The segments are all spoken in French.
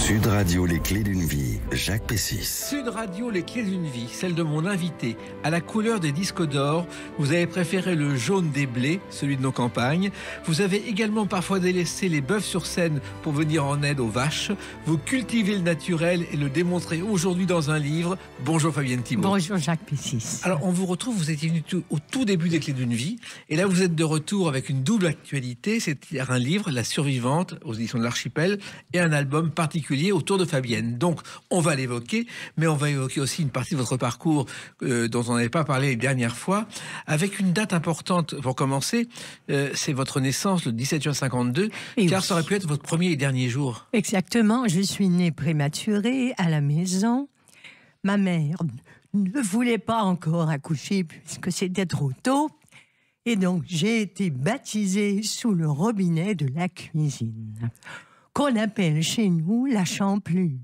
Sud Radio, les clés d'une vie, Jacques Pessis. Sud Radio, les clés d'une vie, celle de mon invité. À la couleur des disques d'or, vous avez préféré le jaune des blés, celui de nos campagnes. Vous avez également parfois délaissé les bœufs sur scène pour venir en aide aux vaches. Vous cultivez le naturel et le démontrez aujourd'hui dans un livre. Bonjour Fabienne Thibault. Bonjour Jacques Pessis. Alors on vous retrouve, vous étiez venu au tout début des clés d'une vie. Et là vous êtes de retour avec une double actualité. C'est-à-dire un livre, La Survivante, aux éditions de l'Archipel, et un album particulier autour de Fabienne. Donc, on va l'évoquer, mais on va évoquer aussi une partie de votre parcours dont on n'avait pas parlé les dernières fois, avec une date importante pour commencer. C'est votre naissance, le 17 juin 52, et car oui, ça aurait pu être votre premier et dernier jour. Exactement, je suis née prématurée à la maison. Ma mère ne voulait pas encore accoucher puisque c'était trop tôt. Et donc, j'ai été baptisée sous le robinet de la cuisine, qu'on appelle chez nous la champlure.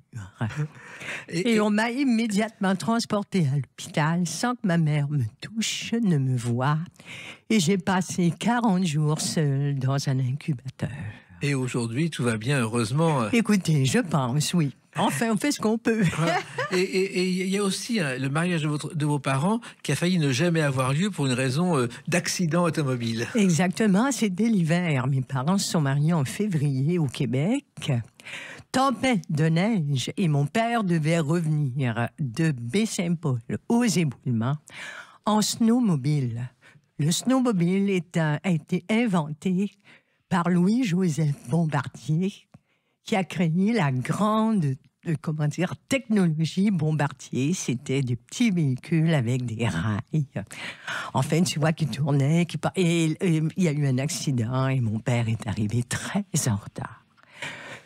Et on m'a immédiatement transportée à l'hôpital sans que ma mère me touche, ne me voie. Et j'ai passé 40 jours seule dans un incubateur. Et aujourd'hui, tout va bien, heureusement. Écoutez, je pense, oui. Enfin, on fait ce qu'on peut. Voilà. Et il y a aussi le mariage de vos parents qui a failli ne jamais avoir lieu pour une raison d'accident automobile. Exactement, c'était l'hiver. Mes parents se sont mariés en février au Québec. Tempête de neige et mon père devait revenir de Baie-Saint-Paul aux Éboulements en snowmobile. Le snowmobile a été inventé par Louis-Joseph Bombardier, qui a créé la grande, technologie Bombardier. C'était des petits véhicules avec des rails. Enfin, tu vois, qui tournaient. Et il y a eu un accident et mon père est arrivé très en retard.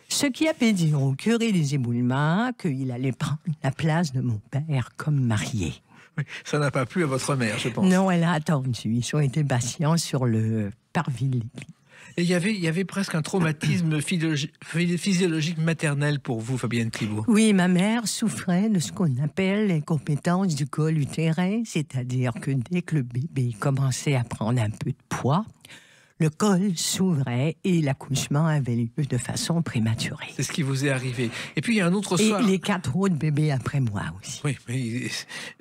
Ce qui a fait dire au curé des Éboulements qu'il allait prendre la place de mon père comme marié. Oui, ça n'a pas plu à votre mère, je pense. Non, elle a attendu. Ils ont été patients sur le parvis de l'église. Et il y avait presque un traumatisme physiologique maternel pour vous, Fabienne Thibault. Oui, ma mère souffrait de ce qu'on appelle l'incompétence du col utérin, c'est-à-dire que dès que le bébé commençait à prendre un peu de poids, le col s'ouvrait et l'accouchement avait lieu de façon prématurée. C'est ce qui vous est arrivé. Et puis il y a un autre soir. Et les 4 autres bébés après moi aussi. Oui, mais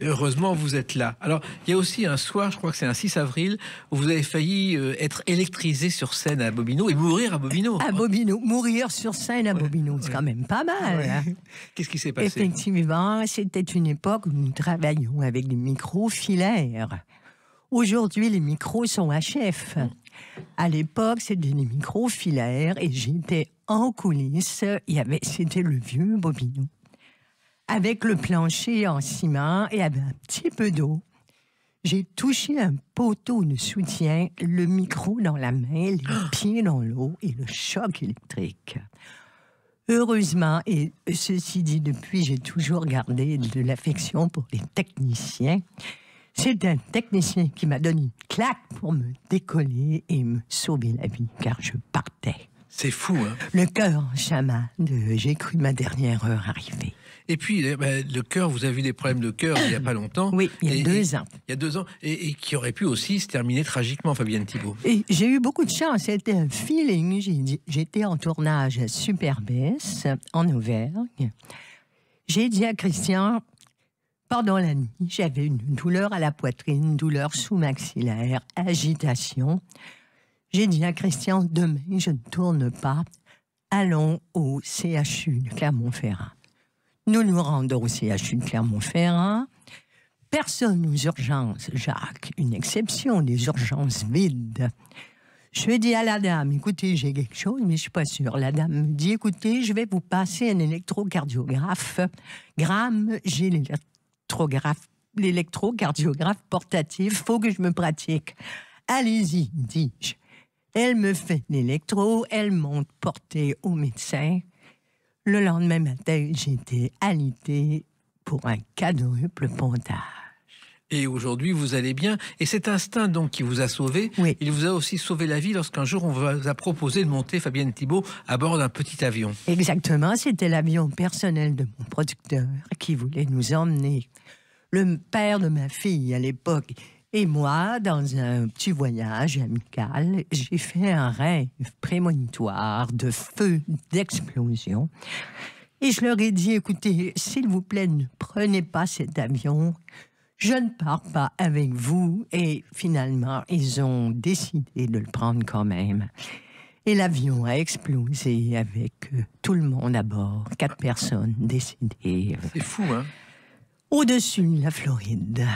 heureusement vous êtes là. Alors il y a aussi un soir, je crois que c'est un 6 avril, où vous avez failli être électrisé sur scène à Bobino et mourir à Bobino. À Bobino, mourir sur scène à Bobino, c'est quand même pas mal. Ouais. Hein? Qu'est-ce qui s'est passé? Effectivement, c'était une époque où nous travaillions avec des micros filaires. Aujourd'hui, les micros sont HF. À l'époque, c'était des micros filaires et j'étais en coulisses. C'était le vieux Bobino, avec le plancher en ciment et avec un petit peu d'eau. J'ai touché un poteau de soutien, le micro dans la main, les pieds dans l'eau et le choc électrique. Heureusement, et ceci dit, depuis, j'ai toujours gardé de l'affection pour les techniciens. C'est un technicien qui m'a donné une claque pour me décoller et me sauver la vie, car je partais. C'est fou, hein? Le cœur en chamade, j'ai cru ma dernière heure arriver. Et puis, le cœur, vous avez eu des problèmes de cœur il n'y a pas longtemps. Oui, il y a 2 ans. Il y a 2 ans, et qui aurait pu aussi se terminer tragiquement, Fabienne Thibault. Et j'ai eu beaucoup de chance, c'était un feeling. J'étais en tournage à Superbès, en Auvergne. J'ai dit à Christian... Pendant la nuit, j'avais une douleur à la poitrine, douleur sous-maxillaire, agitation. J'ai dit à Christian, demain, je ne tourne pas. Allons au CHU de Clermont-Ferrand. Nous nous rendons au CHU de Clermont-Ferrand. Personne aux urgences, Jacques. Une exception, des urgences vides. Je lui ai dit à la dame, écoutez, j'ai quelque chose, mais je ne suis pas sûre. La dame me dit, écoutez, je vais vous passer un électrocardiographe. J'ai l'électrocardiographe portatif, faut que je me pratique. Allez-y, dis-je. Elle me fait l'électro, elle monte portée au médecin. Le lendemain matin, j'étais alitée pour un quadruple pontage. Et aujourd'hui, vous allez bien. Et cet instinct donc qui vous a sauvé, oui. Il vous a aussi sauvé la vie lorsqu'un jour on vous a proposé de monter, Fabienne Thibault, à bord d'un petit avion. Exactement, c'était l'avion personnel de mon producteur qui voulait nous emmener. Le père de ma fille à l'époque et moi, dans un petit voyage amical, j'ai fait un rêve prémonitoire de feu, d'explosion. Et je leur ai dit, écoutez, s'il vous plaît, ne prenez pas cet avion. Je ne pars pas avec vous. Et finalement, ils ont décidé de le prendre quand même. Et l'avion a explosé avec tout le monde à bord. 4 personnes décédées. C'est fou, hein? Au-dessus de la Floride.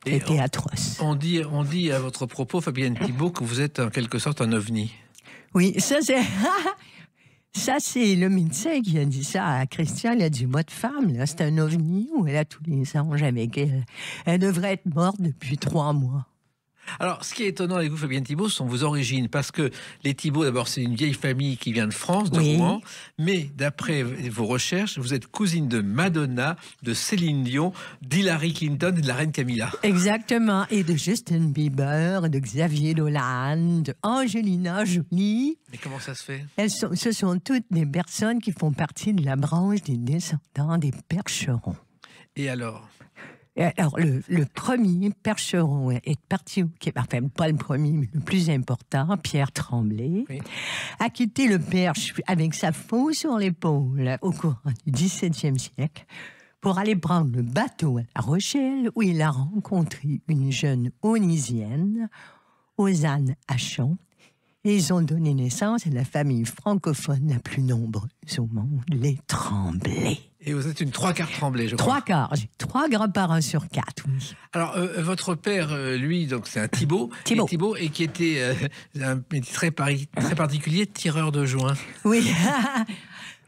C'était atroce. On dit à votre propos, Fabienne Thibault, que vous êtes en quelque sorte un ovni. Oui, ça c'est le médecin qui a dit ça à Christian. Il a dit, votre femme, là, c'est un ovni où elle a tous les anges avec elle. Elle devrait être morte depuis 3 mois. Alors, ce qui est étonnant avec vous, Fabienne Thibault, ce sont vos origines. Parce que les Thibault, d'abord, c'est une vieille famille qui vient de France, de Rouen. Mais d'après vos recherches, vous êtes cousine de Madonna, de Céline Dion, d'Hillary Clinton et de la reine Camilla. Exactement. Et de Justin Bieber, de Xavier Dolan, de Angelina Jolie. Mais comment ça se fait? Ce sont toutes des personnes qui font partie de la branche des descendants des Percherons. Et alors? Alors, le premier Percheron est parti au Québec, enfin, pas le premier, mais le plus important, Pierre Tremblay, a quitté le Perche avec sa faux sur l'épaule au courant du XVIIe siècle pour aller prendre le bateau à La Rochelle, où il a rencontré une jeune onisienne, Osanne Hachon, et ils ont donné naissance à la famille francophone la plus nombreuse au monde, les Tremblay. Et vous êtes une 3/4 Tremblay, je crois. 3/4, j'ai 3 grands-parents sur 4, oui. Alors, votre père, lui, donc c'est un Thibault. Thibault. Et qui était un métier très particulier, tireur de joints. Oui.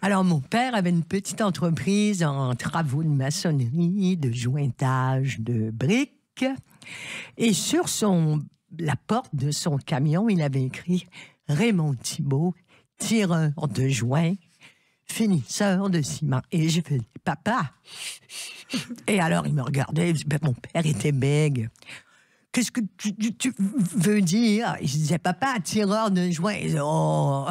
Alors, mon père avait une petite entreprise en travaux de maçonnerie, de jointage de briques. Et sur la porte de son camion, il avait écrit « Raymond Thibault, tireur de joints, finisseur de ciment. » Et j'ai fait « Papa !» Et alors, il me regardait, mon père était bègue. « Qu'est-ce que tu veux dire ?» Je disais « Papa, tireur de joints. » Et oh.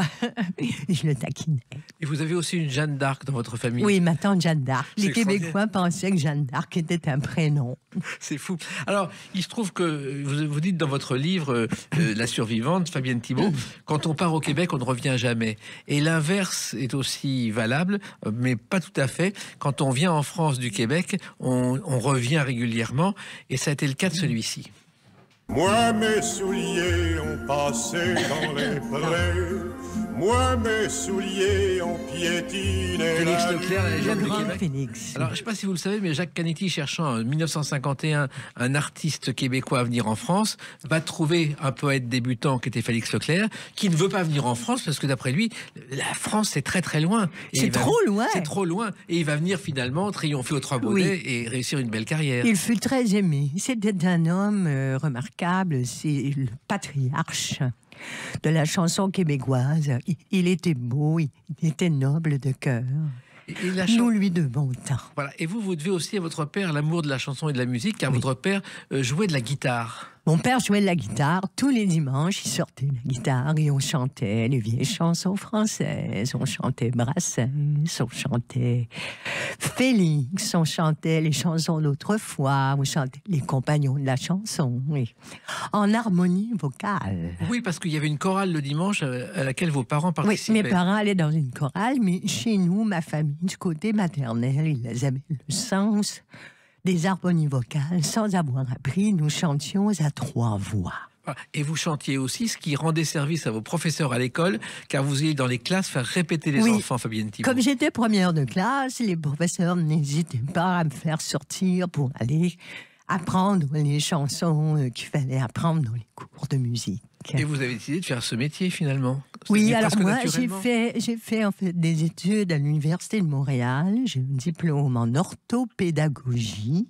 Je le taquinais. Et vous avez aussi une Jeanne d'Arc dans votre famille. Oui, ma tante Jeanne d'Arc. Les Québécois pensaient que Jeanne d'Arc était un prénom. C'est fou. Alors, il se trouve que vous dites dans votre livre La survivante, Fabienne Thibault, quand on part au Québec, on ne revient jamais. Et l'inverse est aussi valable, mais pas tout à fait. Quand on vient en France du Québec, on revient régulièrement. Et ça a été le cas de celui-ci. Moi, mes souliers ont passé dans les prés. Moi, mes souliers ont piétiné. Félix Leclerc, la légende du Québec. Félix. Alors, je ne sais pas si vous le savez, mais Jacques Canetti, cherchant en 1951 un artiste québécois à venir en France, va trouver un poète débutant qui était Félix Leclerc, qui ne veut pas venir en France parce que d'après lui, la France, c'est très très loin. C'est trop loin. C'est trop loin. Et il va venir finalement triompher aux Trois Baudets et réussir une belle carrière. Il fut très aimé. C'était un homme remarquable. C'est le patriarche de la chanson québécoise. Il était beau, il était noble de cœur. Nous lui devons tant. Voilà. Et vous devez aussi à votre père l'amour de la chanson et de la musique, car votre père jouait de la guitare. Mon père jouait de la guitare. Tous les dimanches, il sortait de la guitare et on chantait les vieilles chansons françaises. On chantait Brassens, on chantait Félix, on chantait les chansons d'autrefois, on chantait les compagnons de la chanson, oui. En harmonie vocale. Oui, parce qu'il y avait une chorale le dimanche à laquelle vos parents participaient. Oui, mes parents allaient dans une chorale, mais chez nous, ma famille, du côté maternel, ils avaient le sens des harmonies vocales. Sans avoir appris, nous chantions à 3 voix. Et vous chantiez aussi, ce qui rendait service à vos professeurs à l'école, car vous alliez dans les classes faire répéter les enfants, Fabienne Thibault. Comme j'étais première de classe, les professeurs n'hésitaient pas à me faire sortir pour aller apprendre les chansons qu'il fallait apprendre dans les cours de musique. Et vous avez décidé de faire ce métier finalement? Oui, alors moi, j'ai fait en fait des études à l'Université de Montréal. J'ai un diplôme en orthopédagogie,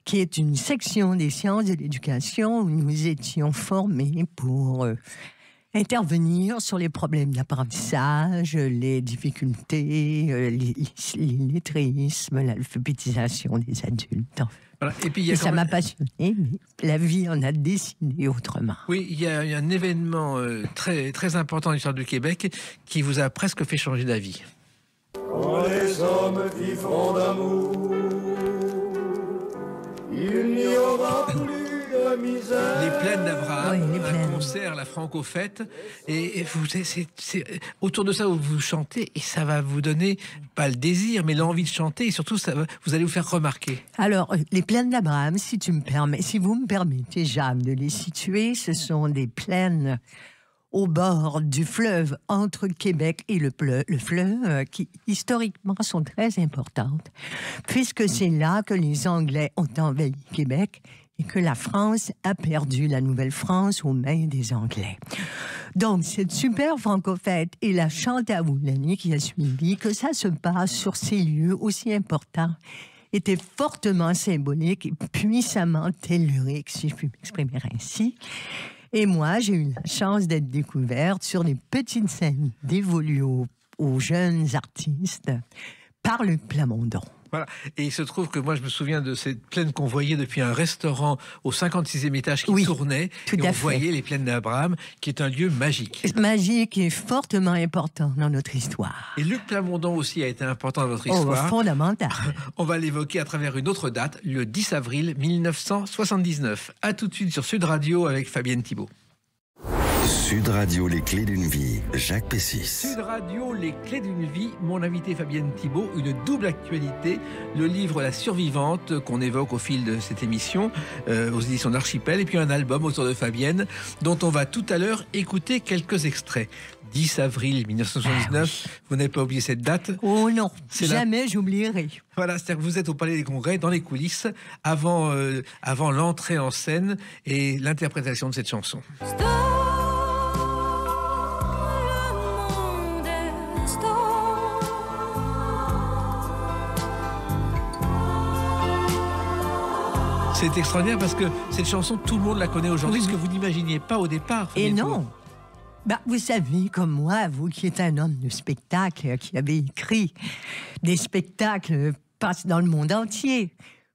qui est une section des sciences de l'éducation où nous étions formés pour intervenir sur les problèmes d'apprentissage, les difficultés, l'illettrisme, l'alphabétisation des adultes. Voilà. Et puis, ça m'a passionné, mais la vie en a décidé autrement. Oui, il y a un événement très, très important dans l'histoire du Québec qui vous a presque fait changer d'avis. Quand les hommes vivront d'amour, il n'y aura plus de Les Plaines d'Abraham, Oui, les un Plaines. concert, la Franco-Fête, et autour de ça vous chantez et ça va vous donner pas le désir mais l'envie de chanter et surtout vous allez vous faire remarquer. Alors, les plaines d'Abraham, si vous me permettez, Jacques, de les situer, ce sont des plaines au bord du fleuve entre Québec et le fleuve, qui historiquement sont très importantes, puisque c'est là que les Anglais ont envahi Québec et que la France a perdu la Nouvelle-France aux mains des Anglais. Donc, cette super franco-fête et la Chantavoux l'année qui a suivi, que ça se passe sur ces lieux aussi importants, était fortement symbolique et puissamment tellurique, si je puis m'exprimer ainsi. Et moi, j'ai eu la chance d'être découverte sur les petites scènes dévolues aux jeunes artistes par Luc Plamondon. Voilà. Et il se trouve que moi, je me souviens de cette plaine qu'on voyait depuis un restaurant au 56e étage qui tournait. Et on voyait les plaines d'Abraham, qui est un lieu magique. Magique et fortement important dans notre histoire. Et Luc Plamondon aussi a été important dans votre histoire. Fondamental. On va l'évoquer à travers une autre date, le 10 avril 1979. À tout de suite sur Sud Radio avec Fabienne Thibault. Sud Radio, les clés d'une vie, Jacques Pessis. Sud Radio, les clés d'une vie. Mon invité Fabienne Thibault, une double actualité. Le livre La Survivante qu'on évoque au fil de cette émission aux éditions d'Archipel. Et puis un album autour de Fabienne dont on va tout à l'heure écouter quelques extraits. 10 avril 1979, vous n'avez pas oublié cette date? Oh non, jamais j'oublierai. Voilà, c'est-à-dire que vous êtes au Palais des Congrès, dans les coulisses, avant l'entrée en scène et l'interprétation de cette chanson. C'est extraordinaire parce que cette chanson, tout le monde la connaît aujourd'hui, ce que vous n'imaginiez pas au départ. Et non. Bah, vous savez, comme moi, vous qui êtes un homme de spectacle, qui avez écrit des spectacles passent dans le monde entier,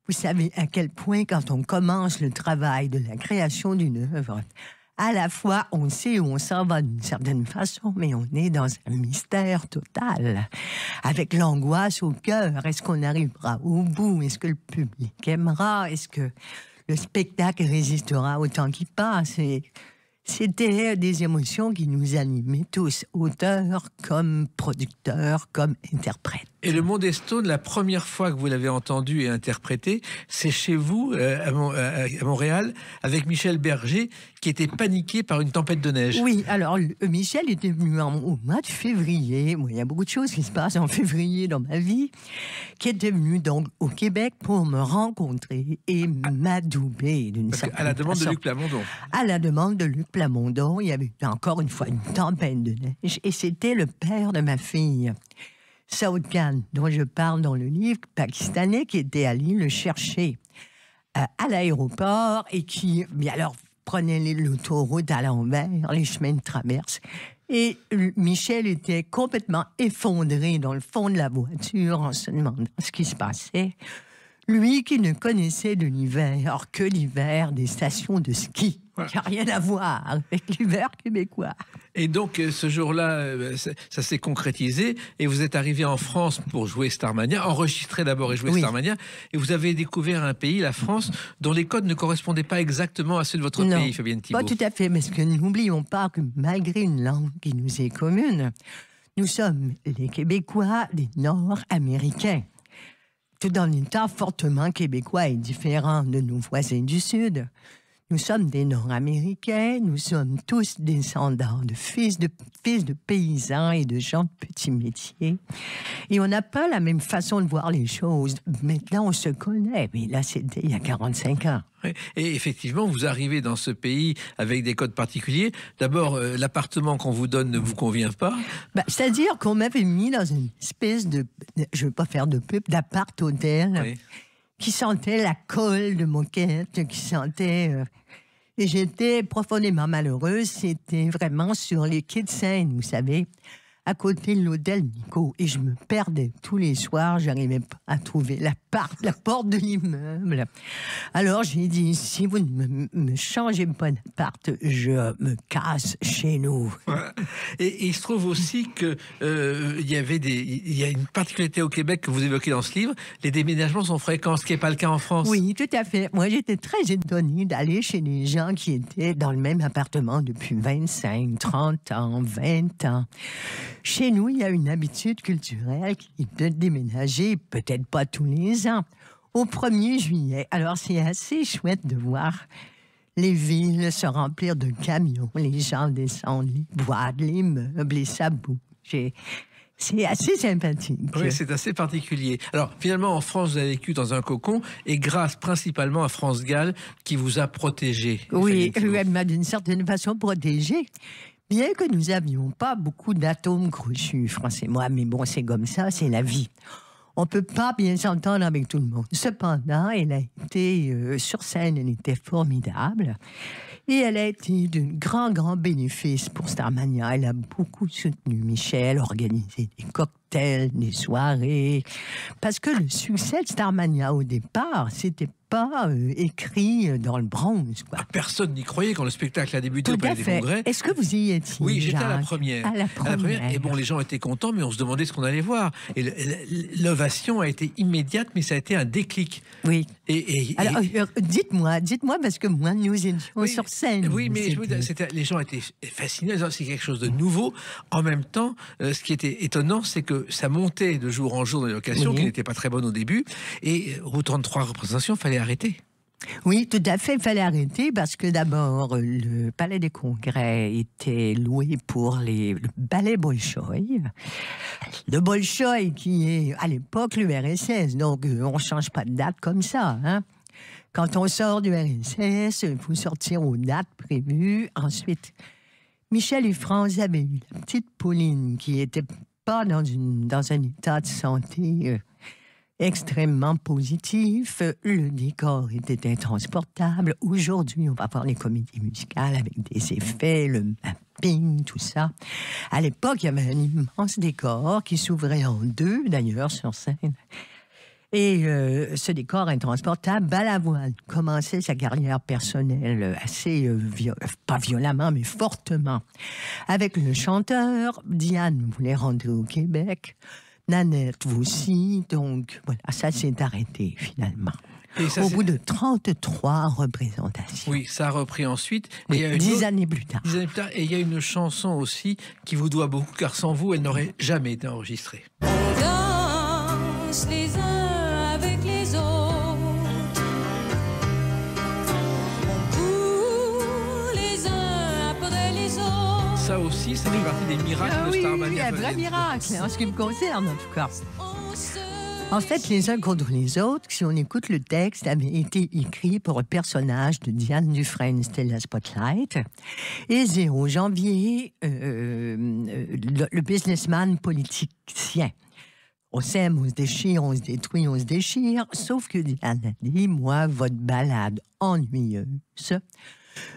vous savez à quel point, quand on commence le travail de la création d'une œuvre, à la fois, on sait où on s'en va d'une certaine façon, mais on est dans un mystère total, avec l'angoisse au cœur. Est-ce qu'on arrivera au bout? Est-ce que le public aimera? Est-ce que le spectacle résistera au temps qui passe? C'était des émotions qui nous animaient tous, auteurs comme producteurs, comme interprètes. Et le Monde est Stone, la première fois que vous l'avez entendu et interprété, c'est chez vous, à Montréal, avec Michel Berger, qui était paniqué par une tempête de neige. Oui, alors Michel était venu au mois de février. Moi, il y a beaucoup de choses qui se passent en février dans ma vie, qui était venu donc au Québec pour me rencontrer et m'adouber d'une certaine façon. À la demande de Luc Plamondon. À la demande de Luc Plamondon, il y avait encore une fois une tempête de neige et c'était le père de ma fille, Saoud Khan, dont je parle dans le livre, pakistanais, qui était allé le chercher à l'aéroport et qui, bien alors, prenait l'autoroute à l'envers, les chemins de traverse. Et Michel était complètement effondré dans le fond de la voiture en se demandant ce qui se passait. Lui qui ne connaissait de l'hiver que l'hiver des stations de ski. Voilà. Qui n'a rien à voir avec l'hiver québécois. Et donc, ce jour-là, ça s'est concrétisé et vous êtes arrivé en France pour jouer Starmania, enregistrer d'abord et jouer Starmania. Et vous avez découvert un pays, la France, dont les codes ne correspondaient pas exactement à ceux de votre pays, Fabienne Thibault. Pas tout à fait, parce que n'oublions pas que malgré une langue qui nous est commune, nous sommes les Québécois des Nord-Américains. Tout en étant fortement québécois et différents de nos voisins du Sud. Nous sommes des Nord-Américains, nous sommes tous descendants de fils de paysans et de gens de petits métiers. Et on n'a pas la même façon de voir les choses. Maintenant, on se connaît, mais là, c'était il y a 45 ans. Et effectivement, vous arrivez dans ce pays avec des codes particuliers. D'abord, l'appartement qu'on vous donne ne vous convient pas. C'est-à-dire qu'on m'avait mis dans une espèce de, je ne veux pas faire de pub, d'appart-hôtel qui sentait la colle de moquette, qui sentait... Et j'étais profondément malheureuse. C'était vraiment sur les quais de Seine, vous savez, à côté de l'hôtel Nico, et je me perdais tous les soirs. J'arrivais pas à trouver la porte de l'immeuble. Alors j'ai dit, si vous ne me changez pas d'appart, je me casse chez nous. Ouais. Et il se trouve aussi que il y a une particularité au Québec que vous évoquez dans ce livre. Les déménagements sont fréquents, ce qui n'est pas le cas en France. Oui, tout à fait. Moi, j'étais très étonnée d'aller chez des gens qui étaient dans le même appartement depuis 25, 30 ans, 20 ans. Chez nous, il y a une habitude culturelle qui est de déménager, peut-être pas tous les ans, au 1er juillet. Alors, c'est assez chouette de voir les villes se remplir de camions, les gens descendent les boîtes, les meubles, et ça bouge. C'est assez sympathique. Oui, c'est assez particulier. Alors, finalement, en France, vous avez vécu dans un cocon, et grâce principalement à France Gall, qui vous a protégé. Oui, elle m'a d'une certaine façon protégée. Bien que nous n'avions pas beaucoup d'atomes crochus, France et moi, mais bon, c'est comme ça, c'est la vie. On ne peut pas bien s'entendre avec tout le monde. Cependant, elle a été sur scène, elle était formidable. Et elle a été d'un grand bénéfice pour Starmania. Elle a beaucoup soutenu Michel, organisé des cocktails, des soirées. Parce que le succès de Starmania, au départ, c'était pas écrit dans le Bronx, quoi. Personne n'y croyait quand le spectacle a débuté au Palais des Congrès. Est-ce que vous y étiez? Oui, j'étais Jacques? à la première. À la première. Et bon, les gens étaient contents, mais on se demandait ce qu'on allait voir. Et l'ovation a été immédiate, mais ça a été un déclic. Oui. Alors, dites-moi, parce que moi, nous étions sur scène. Oui, mais les gens étaient fascinés. C'est quelque chose de nouveau. En même temps, ce qui était étonnant, c'est que ça montait de jour en jour dans les locations, qui n'étaient pas très bonnes au début. Et aux 33 représentations, il fallait arrêter. Oui, tout à fait, il fallait arrêter parce que d'abord, le Palais des Congrès était loué pour le ballet Bolchoï. Le Bolchoï qui est, à l'époque, l'URSS, donc on ne change pas de date comme ça, hein. Quand on sort du RSS, il faut sortir aux dates prévues. Ensuite, Michel et France avaient eu la petite Pauline qui n'était pas dans un état de santé extrêmement positif. Le décor était intransportable. Aujourd'hui, on va voir les comédies musicales avec des effets, le mapping, tout ça. À l'époque, il y avait un immense décor qui s'ouvrait en deux, d'ailleurs, sur scène. Et ce décor intransportable, Balavoine commençait sa carrière personnelle assez, pas violemment, mais fortement. Avec le chanteur, Diane voulait rentrer au Québec. Nanette aussi, donc voilà, ça s'est arrêté finalement. Au bout de 33 représentations. Oui, ça a repris ensuite. Oui, 10 années plus tard. 10 années plus tard. Et il y a une chanson aussi qui vous doit beaucoup, car sans vous, elle n'aurait jamais été enregistrée. On danse les uns avec les autres. On court les uns après les autres. Ça aussi, ça fait partie des miracles de Starmania. Oui, un vrai miracle, en ce qui me concerne, en tout cas. En fait, les uns contre les autres, si on écoute le texte, avait été écrit pour un personnage de Diane Dufresne, c'était la Spotlight. Et 0 janvier, le businessman politicien. On s'aime, on se déchire, on se détruit, on se déchire. Sauf que Diane a dit, moi, votre balade ennuyeuse,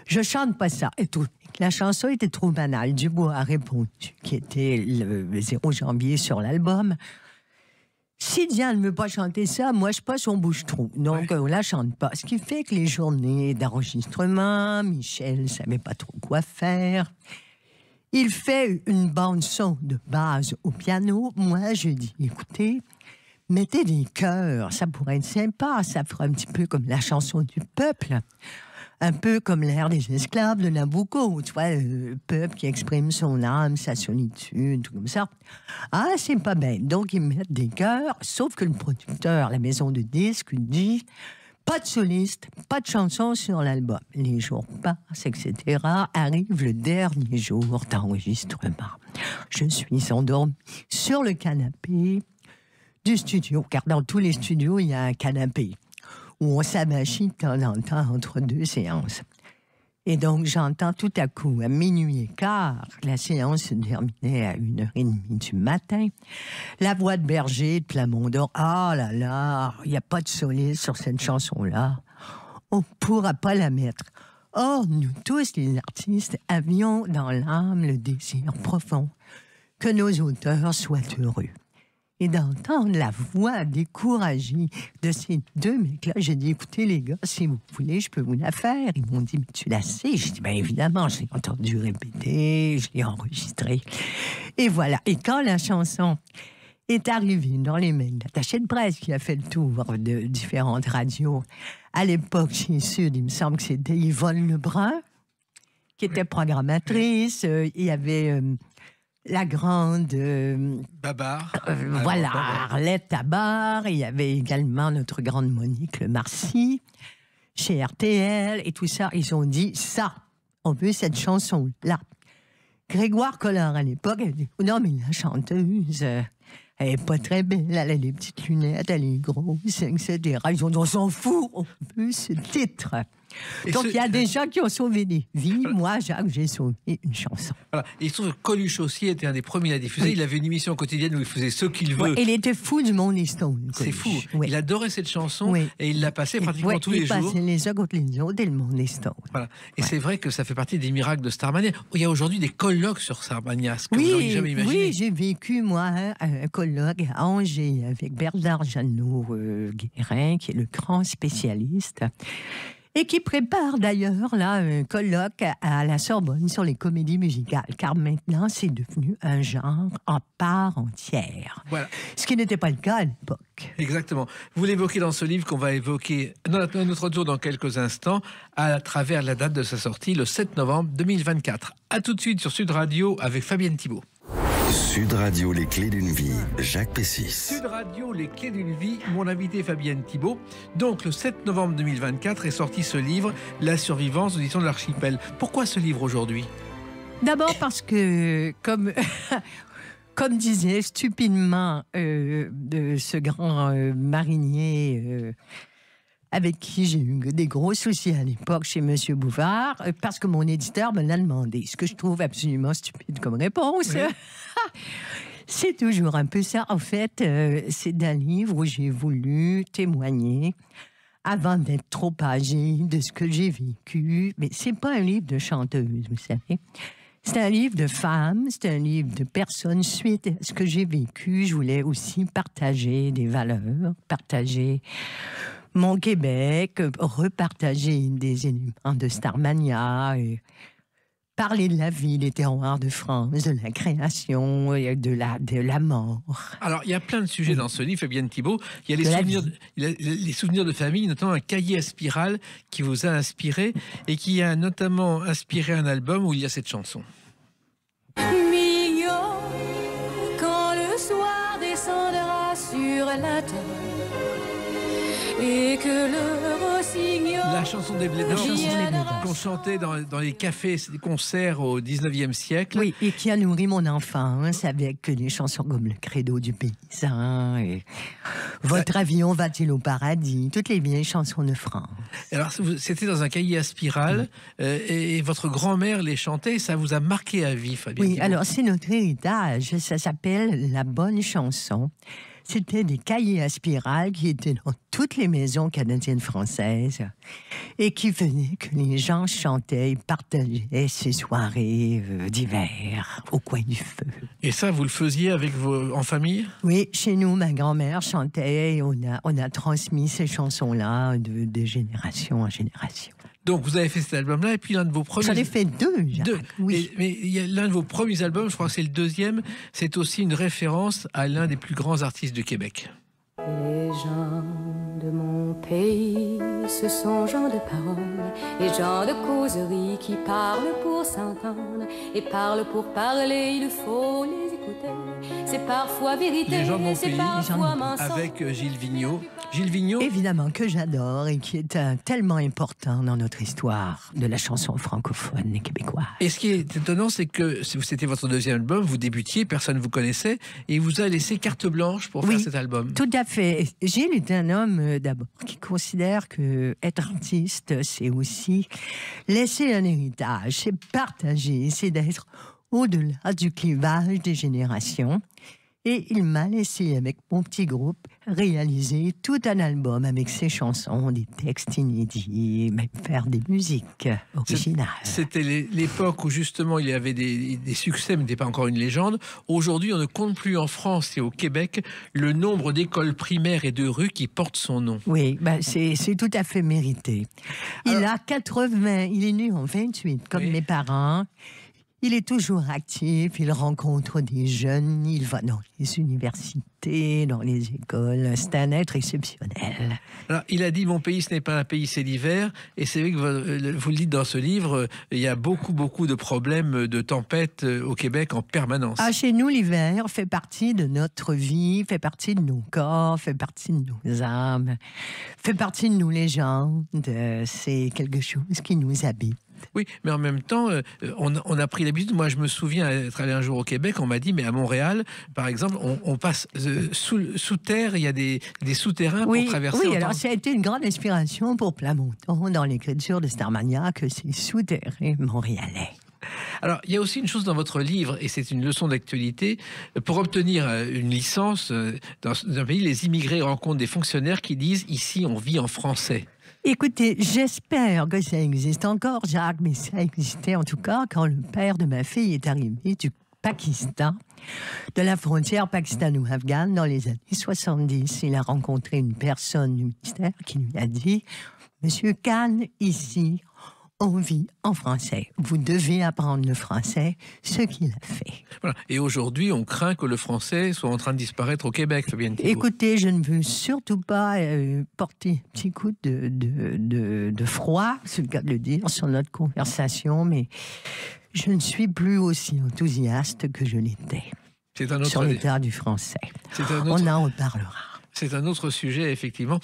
je chante pas ça. Et tout. La chanson était trop banale. Dubois a répondu, qui était le 0 janvier sur l'album. Si Diane ne veut pas chanter ça, moi, je passe son bouche-trou. Donc, on la chante pas. Ce qui fait que les journées d'enregistrement, Michel ne savait pas trop quoi faire. Il fait une bande-son de base au piano. Moi, je dis, écoutez, mettez des chœurs, ça pourrait être sympa. Ça fera un petit peu comme la chanson du peuple. Un peu comme l'air des esclaves de Nabucco, tu vois, le peuple qui exprime son âme, sa solitude, tout comme ça. Ah, c'est pas bête. Donc, ils mettent des chœurs, sauf que le producteur, la maison de disques, dit pas de soliste, pas de chanson sur l'album. Les jours passent, etc. Arrive le dernier jour d'enregistrement. Je suis endormi sur le canapé du studio, car dans tous les studios, il y a un canapé où on s'abachit de temps en temps entre 2 séances. Et donc, j'entends tout à coup, à 00h15, la séance se terminait à 1h30 du matin, la voix de Berger de Plamondon. Ah là là, il n'y a pas de soliste sur cette chanson-là. On ne pourra pas la mettre. Or, nous tous, les artistes, avions dans l'âme le désir profond que nos auteurs soient heureux. Et d'entendre la voix découragée de ces deux mecs-là, j'ai dit, écoutez les gars, si vous voulez, je peux vous la faire. Ils m'ont dit, mais tu la sais? J'ai dit, bien évidemment, je l'ai entendu répéter, je l'ai enregistrée. Et voilà. Et quand la chanson est arrivée dans les mains de l'attaché de presse qui a fait le tour de différentes radios, à l'époque, chez Sud, il me semble que c'était Yvonne Lebrun, qui était programmatrice. Il y avait... la grande... Babar. Voilà, Babar. Arlette Tabar. Il y avait également notre grande Monique Le Marcy, chez RTL, et tout ça. Ils ont dit, ça, on veut cette chanson-là. Grégoire Collard, à l'époque, elle dit, non, mais la chanteuse, elle est pas très belle, elle a des petites lunettes, elle est grosse, etc. Ils ont dit, on s'en fout, on veut ce titre. Et donc, il y a des gens qui ont sauvé des vies. Voilà. Moi, Jacques, j'ai sauvé une chanson. Voilà. Et il se trouve que Coluche aussi était un des premiers à diffuser. Oui. Il avait une émission quotidienne où il faisait ce qu'il veut. Ouais, il était fou du monde des Stones. C'est fou. Oui. Il adorait cette chanson Oui. et il l'a passée pratiquement Ouais, tous les il jours. passait les uns contre les autres et le monde des Stones. Voilà. Et Ouais. c'est vrai que ça fait partie des miracles de Starmania. Il y a aujourd'hui des colloques sur Starmania, ce que vous n'auriez jamais imaginé. Oui, j'ai vécu, moi, un colloque à Angers avec Bernard Jeannot-Guérin, qui est le grand spécialiste, et qui prépare d'ailleurs là un colloque à la Sorbonne sur les comédies musicales, car maintenant, c'est devenu un genre en part entière. Voilà. Ce qui n'était pas le cas à l'époque. Exactement. Vous l'évoquez dans ce livre qu'on va évoquer dans notre tour dans quelques instants, à travers la date de sa sortie, le 7 novembre 2024. A tout de suite sur Sud Radio avec Fabienne Thibault. Sud Radio, les clés d'une vie. Jacques Pessis. Sud Radio, les clés d'une vie, mon invité Fabienne Thibault. Donc le 7 novembre 2024 est sorti ce livre, La survivance aux éditions de l'Archipel. Pourquoi ce livre aujourd'hui? D'abord parce que, comme disait stupidement de ce grand marinier avec qui j'ai eu des gros soucis à l'époque chez M. Bouvard, parce que mon éditeur me l'a demandé, ce que je trouve absolument stupide comme réponse. Oui. C'est toujours un peu ça. En fait, c'est d'un livre où j'ai voulu témoigner avant d'être trop âgée de ce que j'ai vécu. Mais c'est pas un livre de chanteuse, vous savez. C'est un livre de femmes, c'est un livre de personnes. Suite à ce que j'ai vécu, je voulais aussi partager des valeurs, partager mon Québec, repartager des éléments de Starmania, et parler de la vie, des terroirs de France, de la création, de la mort. Alors, il y a plein de sujets dans ce livre, Fabienne Thibault. Il y a De la les souvenirs de famille, notamment un cahier à spirale qui vous a inspiré et qui a notamment inspiré un album où il y a cette chanson. Mignon, quand le soir descendra sur la terre et que le rossignol La chanson des Blédards, viendra qu'on chantait dans les cafés, des concerts au 19e siècle. Oui, et qui a nourri mon enfance avec des chansons comme Le Credo du paysan, et Votre avion va-t-il au paradis, toutes les vieilles chansons de France. Alors, c'était dans un cahier à spirale et votre grand-mère les chantait et ça vous a marqué à vie, Fabienne Oui, Thibault. alors c'est notre héritage, ça s'appelle La Bonne Chanson. C'était des cahiers à spirale qui étaient dans toutes les maisons canadiennes françaises et qui faisaient que les gens chantaient et partageaient ces soirées d'hiver au coin du feu. Et ça, vous le faisiez en famille? Oui, chez nous, ma grand-mère chantait et on a transmis ces chansons-là de génération en génération. Donc, vous avez fait cet album-là et puis l'un de vos premiers... J'en ai fait deux, Jacques. Deux. Oui. Mais il y a l'un de vos premiers albums, je crois que c'est le deuxième, c'est aussi une référence à l'un des plus grands artistes de Québec. Les gens de mon pays, ce sont gens de parole et gens de causerie qui parlent pour s'entendre et parlent pour parler, il faut les écouter. C'est parfois vérité, Les gens de mon c'est pays, parfois mensonge. avec Gilles Vigneault. Gilles Vigneault, Évidemment, que j'adore et qui est tellement important dans notre histoire de la chanson francophone et québécoise. et ce qui est étonnant, c'est que c'était votre deuxième album, vous débutiez, personne ne vous connaissait, et il vous a laissé carte blanche pour faire Oui. cet album. Tout à fait. Gilles est un homme, d'abord, qui considère que être artiste, c'est aussi laisser un héritage, c'est partager, c'est d'être au-delà du clivage des générations. Et il m'a laissé, avec mon petit groupe, réaliser tout un album avec ses chansons, des textes inédits, même faire des musiques originales. C'était l'époque où justement il y avait des succès, mais n'était pas encore une légende. Aujourd'hui, on ne compte plus en France et au Québec le nombre d'écoles primaires et de rues qui portent son nom. Oui, c'est tout à fait mérité. Il a 80, il est né en 28, comme mes parents. Il est toujours actif, il rencontre des jeunes, il va dans les universités, dans les écoles. C'est un être exceptionnel. Alors, il a dit « Mon pays, ce n'est pas un pays, c'est l'hiver ». Et c'est vrai que vous le dites dans ce livre, il y a beaucoup de problèmes de tempêtes au Québec en permanence. Ah, chez nous, l'hiver fait partie de notre vie, fait partie de nos corps, fait partie de nos âmes, fait partie de nos légendes. C'est quelque chose qui nous habite. Oui, mais en même temps, on a pris l'habitude. Moi, je me souviens être allé un jour au Québec, on m'a dit, mais à Montréal, par exemple, on passe sous terre, il y a des souterrains pour traverser. Oui, alors ça a été une grande inspiration pour Plamondon dans l'écriture de Starmania, que c'est souterrain montréalais. Alors, il y a aussi une chose dans votre livre, et c'est une leçon d'actualité. Pour obtenir une licence dans un pays, les immigrés rencontrent des fonctionnaires qui disent « Ici, on vit en français ». Écoutez, j'espère que ça existe encore, Jacques, mais ça existait en tout cas quand le père de ma fille est arrivé du Pakistan, de la frontière pakistano-afghane dans les années 70. Il a rencontré une personne du ministère qui lui a dit « Monsieur Khan, ici, on vit en français. Vous devez apprendre le français, ce qu'il a fait. » Voilà. Et aujourd'hui, on craint que le français soit en train de disparaître au Québec, Fabienne Thibault. Écoutez, je ne veux surtout pas porter un petit coup de froid, c'est le cas de le dire, sur notre conversation, mais je ne suis plus aussi enthousiaste que je l'étais sur l'état du français. On en reparlera. C'est un autre sujet, effectivement.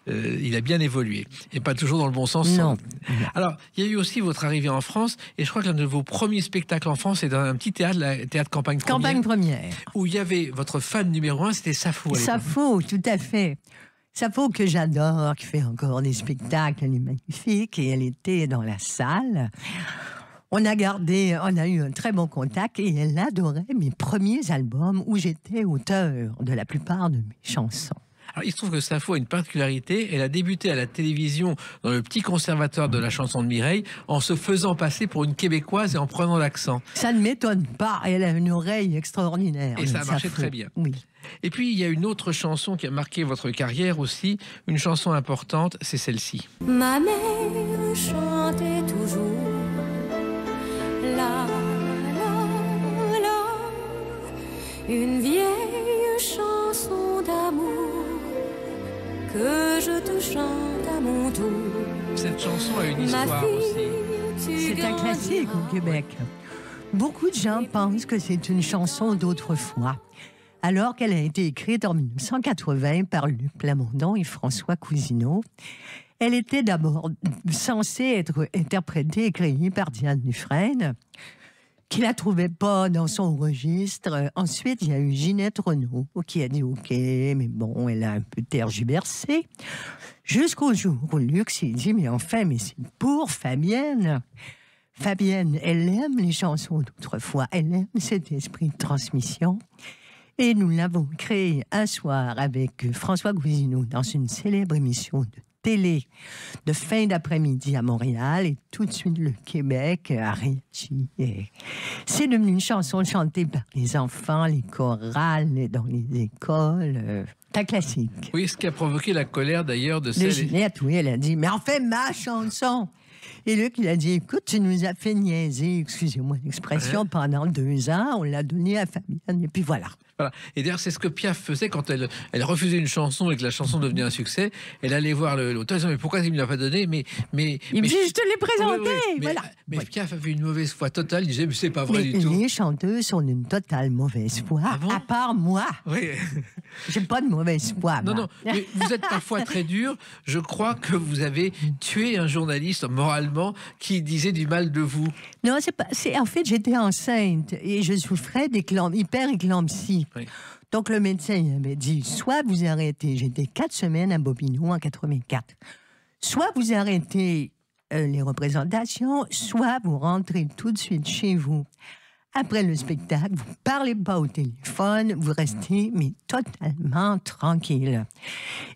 Il a bien évolué. Et pas toujours dans le bon sens. Non. Alors, il y a eu aussi votre arrivée en France. Et je crois que l'un de vos premiers spectacles en France, c'est dans un petit théâtre, le théâtre Campagne Première. Campagne Première. Où il y avait votre fan numéro 1, c'était Sappho. Sappho, tout à fait. Sappho que j'adore, qui fait encore des spectacles, elle est magnifique. Et elle était dans la salle. On a eu un très bon contact et elle adorait mes premiers albums où j'étais auteur de la plupart de mes chansons. Alors, il se trouve que Sappho a une particularité. Elle a débuté à la télévision dans le petit conservatoire de la chanson de Mireille en se faisant passer pour une Québécoise et en prenant l'accent. Ça ne m'étonne pas. Elle a une oreille extraordinaire. Et ça a marché très bien. Oui. Et puis, il y a une autre chanson qui a marqué votre carrière aussi. Une chanson importante, c'est celle-ci. Ma mère chantait toujours. La, la, la, une vieille chanson d'amour que je te chante à mon tour. Cette chanson a une histoire aussi. C'est un classique au Québec. Beaucoup de gens pensent que c'est une chanson d'autrefois, alors qu'elle a été écrite en 1980 par Luc Plamondon et François Cousineau. Elle était d'abord censée être interprétée et créée par Diane Dufresne, qui ne la trouvait pas dans son registre. Ensuite, il y a eu Ginette Renault qui a dit « OK », mais bon, elle a un peu tergiversé. Jusqu'au jour où Luc s'est dit « Mais enfin, mais c'est pour Fabienne ». Fabienne, elle aime les chansons d'autrefois, elle aime cet esprit de transmission. Et nous l'avons créé un soir avec François Cousineau dans une célèbre émission de télé de fin d'après-midi à Montréal, et tout de suite le Québec a réagi. C'est devenu une chanson chantée par les enfants, les chorales, dans les écoles. C'est un classique. Oui, ce qui a provoqué la colère d'ailleurs de celle... Ginette, oui, elle a dit « Mais en fait, ma chanson !» Et Luc, il a dit « Écoute, tu nous as fait niaiser, excusez-moi l'expression, pendant 2 ans, on l'a donné à Fabienne, et puis voilà. » Voilà. Et d'ailleurs, c'est ce que Piaf faisait quand elle refusait une chanson et que la chanson devenait un succès. Elle allait voir l'auteur, elle disait « Mais pourquoi il ne me l'a pas donné ?» Mais il me dit « Je te l'ai présenté !» Voilà. Mais Piaf avait une mauvaise foi totale, il disait « Mais c'est pas vrai du tout. » Les chanteuses sont d'une totale mauvaise foi, à part moi. Oui. J'ai pas de mauvaise foi. Non, mais vous êtes parfois très dur. Je crois que vous avez tué un journaliste moralement qui disait du mal de vous. Non, c'est pas. En fait, j'étais enceinte et je souffrais d'hyper-éclampsie. Oui. Donc le médecin avait dit soit vous arrêtez. J'étais 4 semaines à Bobino en 84. Soit vous arrêtez les représentations, soit vous rentrez tout de suite chez vous Après le spectacle, vous ne parlez pas au téléphone, vous restez mais totalement tranquille.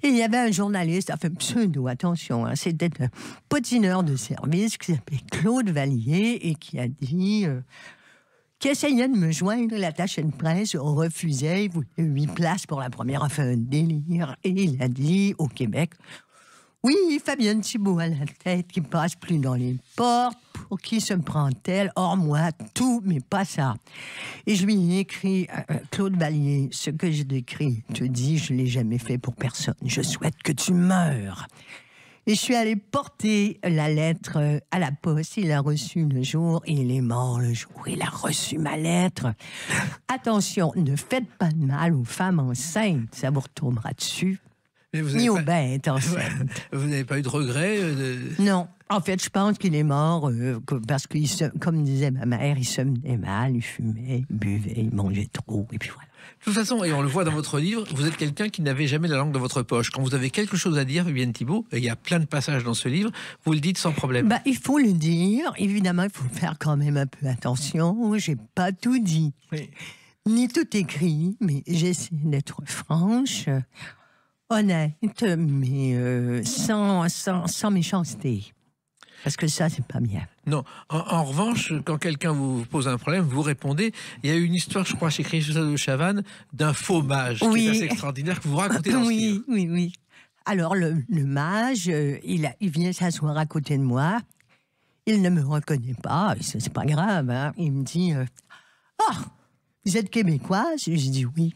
Et il y avait un journaliste, enfin pseudo, attention, hein, c'était un patineur de service qui s'appelait Claude Vallier et qui a dit... qui essayait de me joindre, l'attaché de presse, on refusait, il voulait 8 places pour la première, enfin un délire. Et il a dit au Québec, oui, Fabienne Thibault a la tête qui passe plus dans les portes, pour qui se prend-elle? Or moi, tout, mais pas ça. Et je lui ai écrit, Claude Vallier, ce que j'ai décrit, je te dis, je ne l'ai jamais fait pour personne, je souhaite que tu meures. Et je suis allée porter la lettre à la poste. Il l'a reçue le jour et il est mort le jour. Il a reçu ma lettre. Attention, ne faites pas de mal aux femmes enceintes. Ça vous retombera dessus. Ni aux bêtes enceintes. Vous n'avez pas eu de regrets Non. En fait, je pense qu'il est mort parce que, comme disait ma mère, il se menait mal, il fumait, il buvait, il mangeait trop, et puis voilà. De toute façon, et on le voit dans votre livre, vous êtes quelqu'un qui n'avait jamais la langue dans votre poche. Quand vous avez quelque chose à dire, Fabienne Thibault, et il y a plein de passages dans ce livre, vous le dites sans problème. Bah, il faut le dire. Évidemment, il faut faire quand même un peu attention. J'ai pas tout dit. Oui. Ni tout écrit, mais j'essaie d'être franche, honnête, mais sans méchanceté. Parce que ça, c'est pas bien. Non. En revanche, quand quelqu'un vous pose un problème, vous répondez. Il y a eu une histoire, je crois, chez Christophe de Chavannes, d'un faux mage qui est assez extraordinaire, que vous racontez dans ce livre. Oui. Alors, le mage, il vient s'asseoir à côté de moi. Il ne me reconnaît pas. C'est pas grave. Hein. Il me dit, vous êtes québécoise? Je dis oui.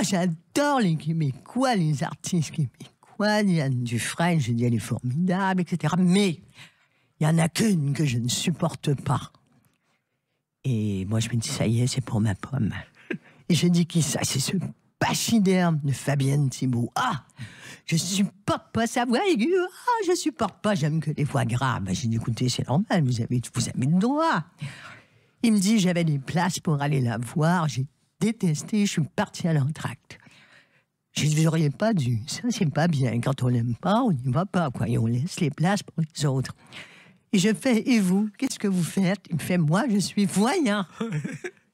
J'adore les Québécois, les artistes québécois. Diane Dufresne, je dis, elle est formidable, etc. Mais... il n'y en a qu'une que je ne supporte pas. Et moi, je me dis, ça y est, c'est pour ma pomme. Et je dis, qui ça? C'est ce pachyderme de Fabienne Thibault. Je supporte pas sa voix aiguë. Je supporte pas, j'aime que les voix graves. J'ai dit, écoutez, c'est normal, vous avez le droit. Il me dit, j'avais des places pour aller la voir. J'ai détesté, je suis partie à l'entracte. Je ne n'aurais pas dû. Ça, c'est pas bien. Quand on n'aime pas, on n'y va pas, quoi. Et on laisse les places pour les autres. Et je fais, et vous, qu'est-ce que vous faites? Il me fait, moi, je suis voyant.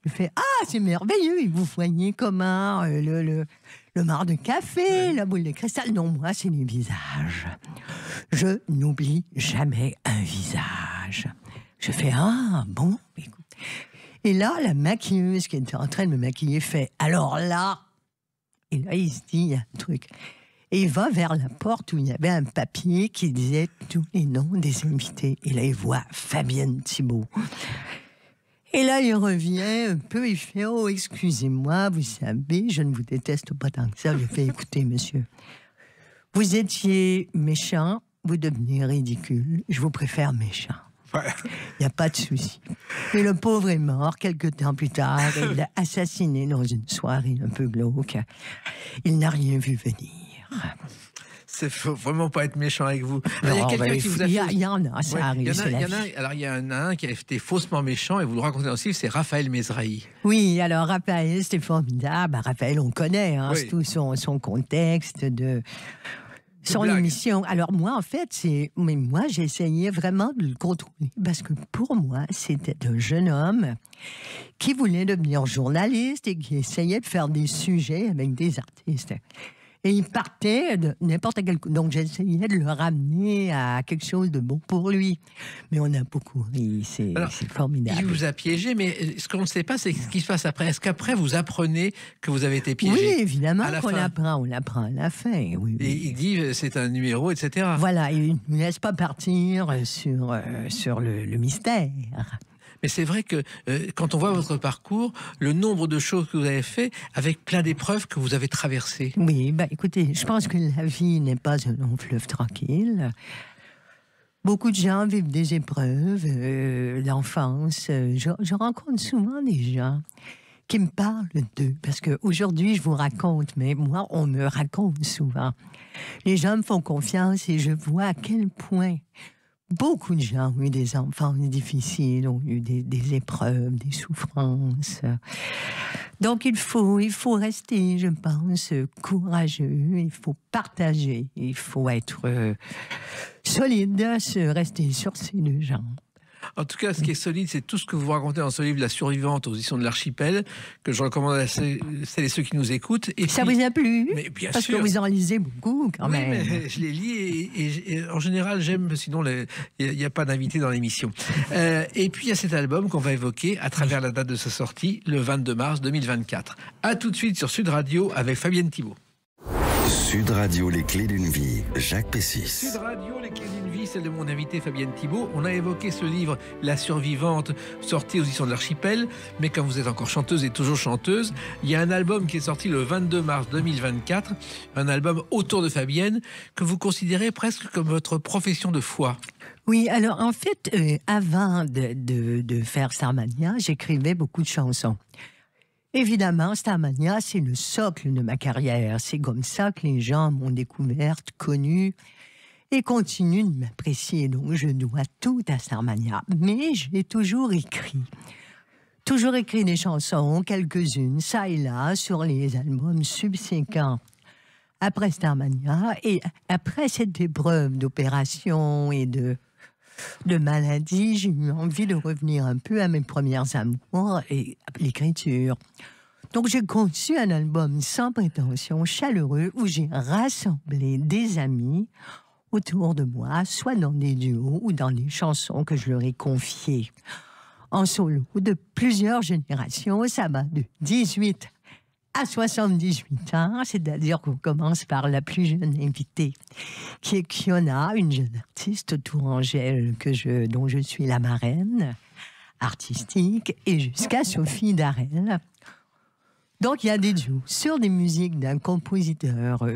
Je fais, c'est merveilleux. Et vous voyez comment le marc de café, la boule de cristal. Non, moi, c'est les visages. Je n'oublie jamais un visage. Je fais, bon, écoute. Et là, la maquilleuse qui était en train de me maquiller fait, alors là... Et là, il se dit, il y a un truc. Et il va vers la porte où il y avait un papier qui disait tous les noms des invités. Et là, il voit Fabienne Thibault. Et là, il revient un peu, il fait, excusez-moi, vous savez, je ne vous déteste pas tant que ça. Je fais, écoutez, monsieur, vous étiez méchant, vous devenez ridicule, je vous préfère méchant. Il n'y a pas de souci. Et le pauvre est mort quelques temps plus tard. Il l'a assassiné dans une soirée un peu glauque. Il n'a rien vu venir. C'est faut vraiment pas être méchant avec vous. Alors, il y a quelqu'un qui vous a fait... Il y en a, ça arrive. Il y en a un qui a été faussement méchant, et vous le racontez dans le livre, c'est Raphaël Mesrahi. Oui, alors Raphaël, c'était formidable. Raphaël, on connaît, c'est tout son contexte de... son émission. Alors moi, en fait, j'ai essayé vraiment de le contrôler parce que pour moi, c'était un jeune homme qui voulait devenir journaliste et qui essayait de faire des sujets avec des artistes. Et il partait de n'importe quel... Donc j'essayais de le ramener à quelque chose de bon pour lui. Mais on a beaucoup ri, c'est formidable. Il vous a piégé, mais ce qu'on ne sait pas, c'est ce qui se passe après. Est-ce qu'après, vous apprenez que vous avez été piégé? Oui, évidemment qu'on l'apprend. On l'apprend à la fin, oui. Et il dit, c'est un numéro, etc. Voilà, il ne laisse pas partir sur le mystère. Mais c'est vrai que quand on voit votre parcours, le nombre de choses que vous avez fait, avec plein d'épreuves que vous avez traversées. Oui, écoutez, je pense que la vie n'est pas un long fleuve tranquille. Beaucoup de gens vivent des épreuves d'enfance. Je rencontre souvent des gens qui me parlent d'eux. Parce qu'aujourd'hui, je vous raconte, mais moi, on me raconte souvent. Les gens me font confiance et je vois à quel point... beaucoup de gens ont eu des enfants difficiles, ont eu des épreuves, des souffrances. Donc il faut rester, je pense, courageux, il faut partager, il faut être solide, rester sur ces deux jambes. En tout cas, ce qui est solide, c'est tout ce que vous racontez dans ce livre, La Survivante, aux éditions de l'Archipel, que je recommande à celles et ceux qui nous écoutent. Et Ça puis, vous a plu? mais bien Parce sûr. que vous en lisez beaucoup, quand Oui, même. mais je les lis et en général, j'aime, sinon il n'y a pas d'invité dans l'émission. Et puis, il y a cet album qu'on va évoquer à travers la date de sa sortie, le 22 mars 2024. À tout de suite sur Sud Radio avec Fabienne Thibault. Sud Radio, les clés d'une vie. Jacques Pessis. Sud Radio, les clés d'une vie, celle de mon invité Fabienne Thibault. On a évoqué ce livre, La Survivante, sorti aux éditions de l'Archipel. Mais quand vous êtes encore chanteuse et toujours chanteuse, il y a un album qui est sorti le 22 mars 2024, un album autour de Fabienne, que vous considérez presque comme votre profession de foi. Oui, alors en fait, avant de faire Starmania, j'écrivais beaucoup de chansons. Évidemment, Starmania, c'est le socle de ma carrière. C'est comme ça que les gens m'ont découverte, connue et continuent de m'apprécier. Donc, je dois tout à Starmania. Mais j'ai toujours écrit des chansons, quelques-unes, ça et là, sur les albums subséquents. Après Starmania, et après cette épreuve d'opération et de maladie, j'ai eu envie de revenir un peu à mes premières amours et à l'écriture. Donc j'ai conçu un album sans prétention, chaleureux, où j'ai rassemblé des amis autour de moi, soit dans des duos ou dans des chansons que je leur ai confiées. En solo, de plusieurs générations, ça va de 18 à 78 ans, c'est-à-dire qu'on commence par la plus jeune invitée, qui est Kiona, une jeune artiste tourangelle dont je suis la marraine artistique, et jusqu'à Sophie Darel. Donc il y a des duos sur des musiques d'un compositeur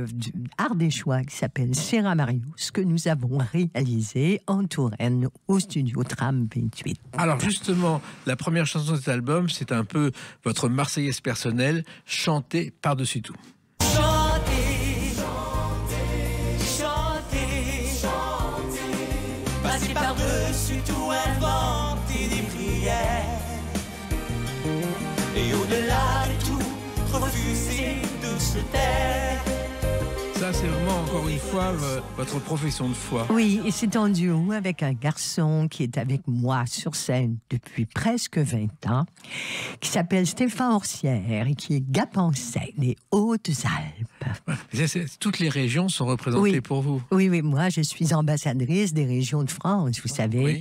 ardéchois qui s'appelle Serra Marius, que nous avons réalisé en Touraine au studio Tram 28. Alors justement, la première chanson de cet album, c'est un peu votre Marseillaise personnelle, chantée par-dessus tout. Chanter, chanter, chanter, chanter, passer par-dessus tout, inventer des prières, et au-delà de tout, refuser de se taire. Ça, c'est vraiment, encore une fois, votre profession de foi. Oui, et c'est en duo avec un garçon qui est avec moi sur scène depuis presque 20 ans, qui s'appelle Stéphane Orsière et qui est gapençais des Hautes-Alpes. Toutes les régions sont représentées pour vous. Oui, moi, je suis ambassadrice des régions de France, vous savez. Oui.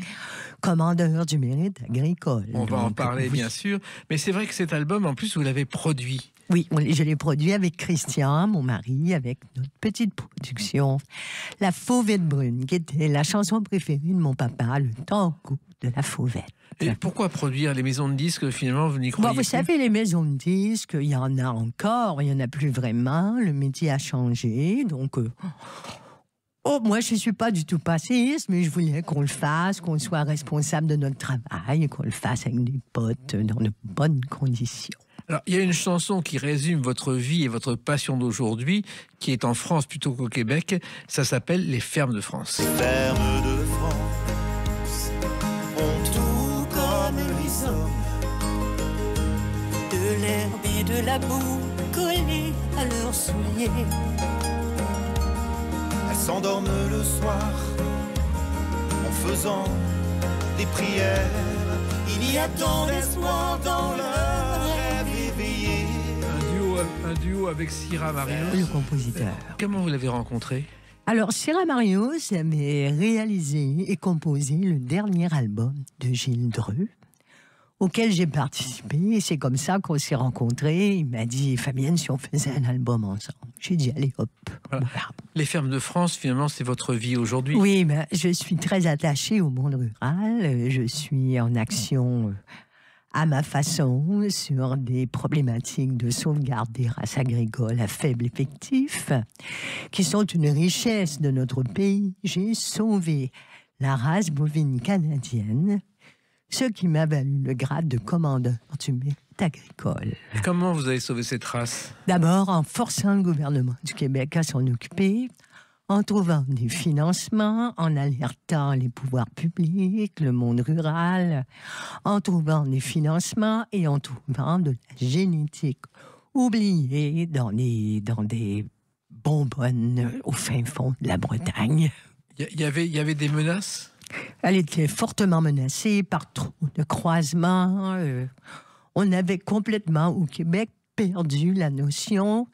Commandeur du mérite agricole. On va en parler, bien sûr. Mais c'est vrai que cet album, en plus, vous l'avez produit. Oui, je l'ai produit avec Christian, mon mari, avec notre petite production. La Fauvette brune, qui était la chanson préférée de mon papa, le tango de la Fauvette. Et pourquoi produire les maisons de disques, finalement, vous n'y croyez Vous plus? savez, les maisons de disques, il y en a encore, il n'y en a plus vraiment. Le métier a changé, donc... moi, je ne suis pas du tout passéiste, mais je voulais qu'on le fasse, qu'on soit responsable de notre travail, qu'on le fasse avec des potes dans de bonnes conditions. Alors, il y a une chanson qui résume votre vie et votre passion d'aujourd'hui, qui est en France plutôt qu'au Québec. Ça s'appelle Les Fermes de France. Les fermes de France ont tout comme les hommes, de l'herbe et de la boue collée à leurs souliers. Elles s'endorment le soir en faisant des prières. Il y a tant d'espoir dans leur rêve éveillé. Un duo avec Serra Marius. Le compositeur. Comment vous l'avez rencontré? Alors, Serra Marius avait réalisé et composé le dernier album de Gilles Dreux, auquel j'ai participé. Et c'est comme ça qu'on s'est rencontrés. Il m'a dit, Fabienne, si on faisait un album ensemble. J'ai dit, allez, hop. Voilà. Les Fermes de France, finalement, c'est votre vie aujourd'hui. Oui, je suis très attachée au monde rural. Je suis en action à ma façon sur des problématiques de sauvegarde des races agricoles à faible effectif, qui sont une richesse de notre pays. J'ai sauvé la race bovine canadienne, ce qui m'a valu le grade de commandeur du mérite agricole. Et comment vous avez sauvé cette race? D'abord en forçant le gouvernement du Québec à s'en occuper, en trouvant des financements, en alertant les pouvoirs publics, le monde rural, en trouvant des financements et en trouvant de la génétique oubliée dans des bonbonnes au fin fond de la Bretagne. Il y avait des menaces? Elle était fortement menacée par trop de croisements. On avait complètement, au Québec, perdu la notion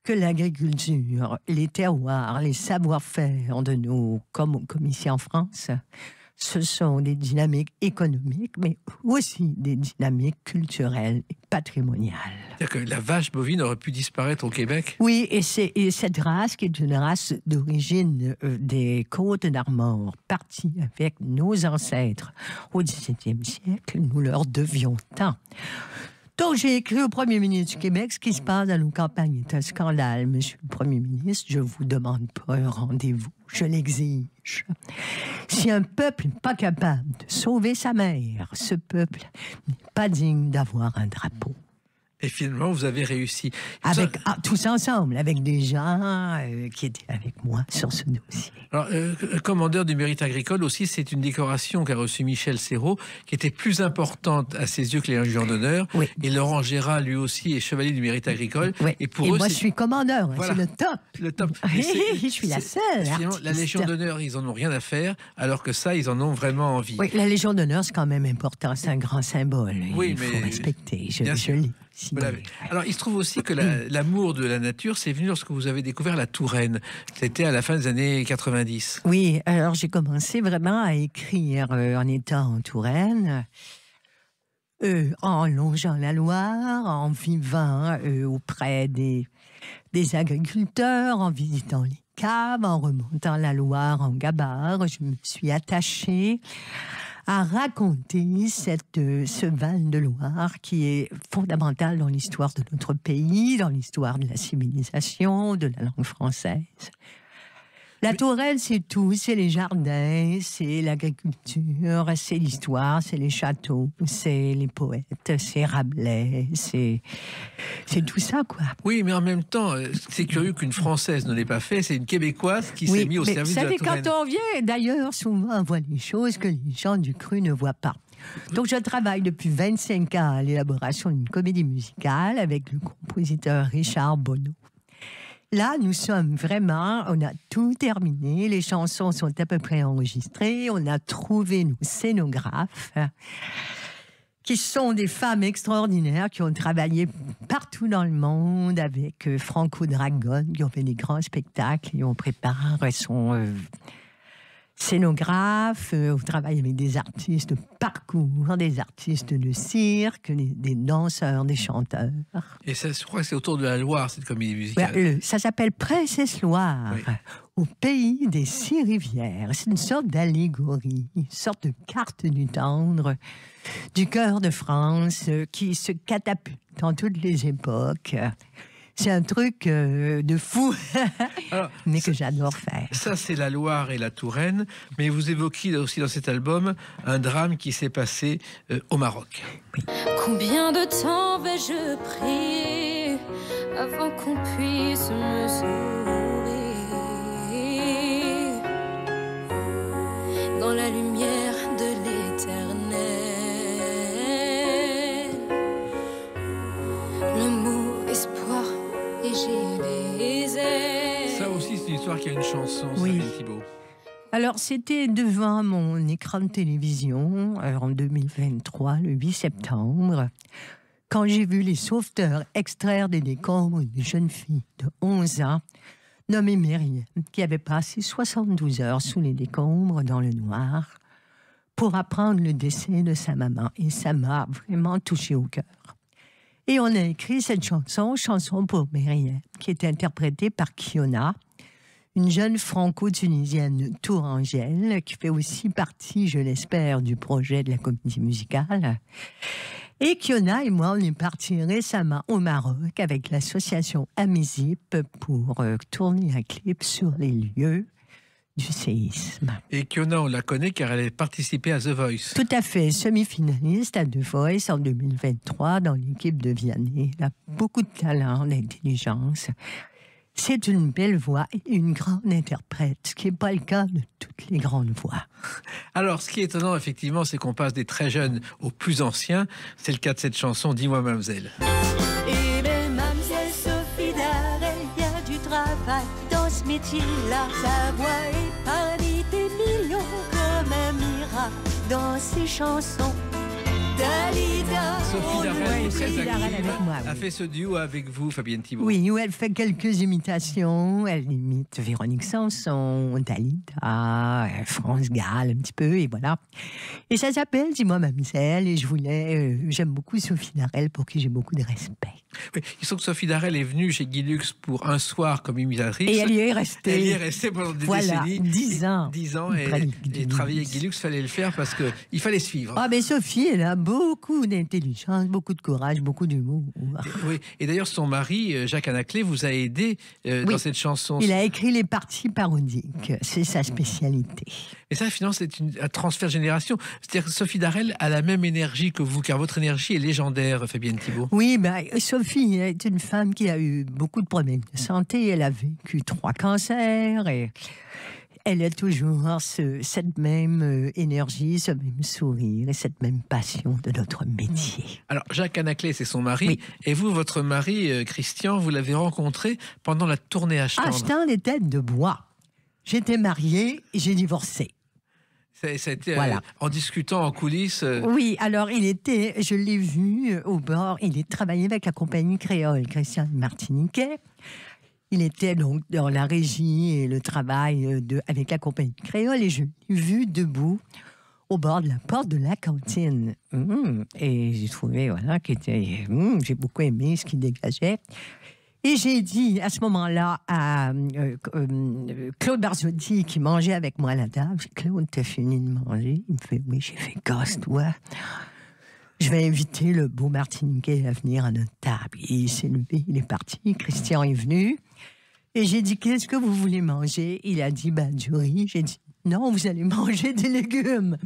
que l'agriculture, les terroirs, les savoir-faire de nos, comme ici en France, ce sont des dynamiques économiques, mais aussi des dynamiques culturelles et patrimoniales. C'est-à-dire que la vache bovine aurait pu disparaître au Québec? Oui, et cette race, qui est une race d'origine des Côtes-d'Armor, partie avec nos ancêtres au XVIIe siècle, nous leur devions tant. Donc, j'ai écrit au premier ministre du Québec: ce qui se passe dans nos campagnes est un scandale. Monsieur le premier ministre, je ne vous demande pas un rendez-vous, je l'exige. Si un peuple n'est pas capable de sauver sa mère, ce peuple n'est pas digne d'avoir un drapeau. Et finalement, vous avez réussi. Tous ensemble, avec des gens qui étaient avec moi sur ce dossier. Alors, commandeur du mérite agricole aussi, c'est une décoration qu'a reçue Michel Serrault, qui était plus importante à ses yeux que les Légions d'honneur. Oui. Et Laurent Gérard, lui aussi, est chevalier du mérite agricole. Oui. Et pour eux, moi, je suis commandeur. Voilà. C'est le top. Le top. Je suis la seule. Finalement, la Légion d'honneur, ils en ont rien à faire, alors que ça, ils en ont vraiment envie. Oui, la Légion d'honneur, c'est quand même important. C'est un grand symbole. Oui, il faut mais respecter. Je bien sûr. l'ai. Alors, il se trouve aussi que l'amour de la nature, c'est venu lorsque vous avez découvert la Touraine. C'était à la fin des années 90. Oui, alors j'ai commencé vraiment à écrire en étant en Touraine, en longeant la Loire, en vivant auprès des agriculteurs, en visitant les caves, en remontant la Loire en gabarre. Je me suis attachée à raconter ce Val de Loire qui est fondamental dans l'histoire de notre pays, dans l'histoire de la civilisation, de la langue française. La Touraine, c'est tout. C'est les jardins, c'est l'agriculture, c'est l'histoire, c'est les châteaux, c'est les poètes, c'est Rabelais, c'est tout ça, quoi. Oui, mais en même temps, c'est curieux qu'une Française ne l'ait pas fait. C'est une Québécoise qui s'est mise au service de la Touraine. Quand on vient, d'ailleurs, souvent, on voit des choses que les gens du cru ne voient pas. Donc, je travaille depuis 25 ans à l'élaboration d'une comédie musicale avec le compositeur Richard Bonneau. Là, nous sommes vraiment, on a tout terminé, les chansons sont à peu près enregistrées, on a trouvé nos scénographes, qui sont des femmes extraordinaires qui ont travaillé partout dans le monde avec Franco Dragon, qui ont fait des grands spectacles et on prépare son scénographe, on travaille avec des artistes de parcours, des artistes de cirque, des danseurs, des chanteurs. Et ça, je crois que c'est autour de la Loire, cette comédie musicale. Ça s'appelle Princesse Loire, oui. Au pays des 6 rivières. C'est une sorte d'allégorie, une sorte de carte du tendre, du cœur de France, qui se catapulte dans toutes les époques. C'est un truc de fou, alors, mais que j'adore faire. Ça, c'est la Loire et la Touraine, mais vous évoquez aussi dans cet album un drame qui s'est passé au Maroc. Oui. Combien de temps vais-je prier avant qu'on puisse me sauver dans la lumière de l'Éternel? Le mot espoir. Et j'ai des ailes. Ça aussi, c'est une histoire qui a une chanson, oui. Sabine Thibault. Alors, c'était devant mon écran de télévision, en 2023, le 8 septembre, quand j'ai vu les sauveteurs extraire des décombres une jeune fille de 11 ans, nommée Myriam, qui avait passé 72 heures sous les décombres dans le noir, pour apprendre le décès de sa maman. Et ça m'a vraiment touché au cœur. Et on a écrit cette chanson pour Myriam, qui est interprétée par Kiona, une jeune franco-tunisienne tourangelle, qui fait aussi partie, je l'espère, du projet de la comédie musicale. Et Kiona et moi, on est partis récemment au Maroc avec l'association Amizip pour tourner un clip sur les lieux du séisme. Et Kiona, on la connaît car elle a participé à The Voice. Tout à fait, semi-finaliste à The Voice en 2023 dans l'équipe de Vianney. Elle a beaucoup de talent, d'intelligence. C'est une belle voix et une grande interprète, ce qui n'est pas le cas de toutes les grandes voix. Alors, ce qui est étonnant, effectivement, c'est qu'on passe des très jeunes aux plus anciens. C'est le cas de cette chanson, Dis-moi, mademoiselle. Eh bien, mademoiselle Sophie Darel, il y a du travail dans ce métier-là. Sa voix est pas des millions comme un miracle dans ses chansons. Dalida. Sophie Darel, Ouais, très Sophie Darel active, avec moi, oui. a fait ce duo avec vous, Fabienne Thibault. Oui, où elle fait quelques imitations. Elle imite Véronique Sanson, Dalida, France Gall, un petit peu, et voilà. Et ça s'appelle Dis-moi Mamselle, et j'aime beaucoup Sophie Darel, pour qui j'ai beaucoup de respect. Oui, il semble que Sophie Darel est venue chez Guy Lux pour un soir comme imitatrice. Et elle y est restée. Elle y est restée pendant des Voilà, décennies. 10 ans. 10 ans, Auprès de et Guy travailler Lux. avec Guy Lux, fallait le faire parce qu'il fallait suivre. Ah, mais Sophie, elle a beaucoup d'intelligence, beaucoup de courage, beaucoup d'humour. Oui. Et d'ailleurs, son mari, Jacques Anaclet, vous a aidé dans cette chanson. Il a écrit les parties parodiques. C'est sa spécialité. Et ça, finalement, c'est un transfert de génération. C'est-à-dire que Sophie Darel a la même énergie que vous, car votre énergie est légendaire, Fabienne Thibault. Oui, Sophie est une femme qui a eu beaucoup de problèmes de santé. Elle a vécu 3 cancers et elle a toujours cette même énergie, ce même sourire et cette même passion de notre métier. Alors, Jacques Anaclet, c'est son mari. Oui. Et vous, votre mari, Christian, vous l'avez rencontré pendant la tournée Ashtan. Achetant les têtes de bois. J'étais mariée et j'ai divorcé. Ça a été Voilà. en discutant en coulisses. Oui, alors je l'ai vu au bord, il travaillait avec la compagnie créole, Christian Martiniquet. Il était donc dans la régie et le travail avec la compagnie créole et je l'ai vu debout au bord de la porte de la cantine. Et j'ai trouvé, j'ai beaucoup aimé ce qu'il dégageait. Et j'ai dit à ce moment-là à Claude Barzotti qui mangeait avec moi à la table, Claude, t'as fini de manger? Il me fait, oui, j'ai fait gosse, toi. Je vais inviter le beau Martiniquais à venir à notre table. Et il s'est levé, il est parti. Christian est venu. Et j'ai dit, qu'est-ce que vous voulez manger? Il a dit, du riz. J'ai dit, non, vous allez manger des légumes.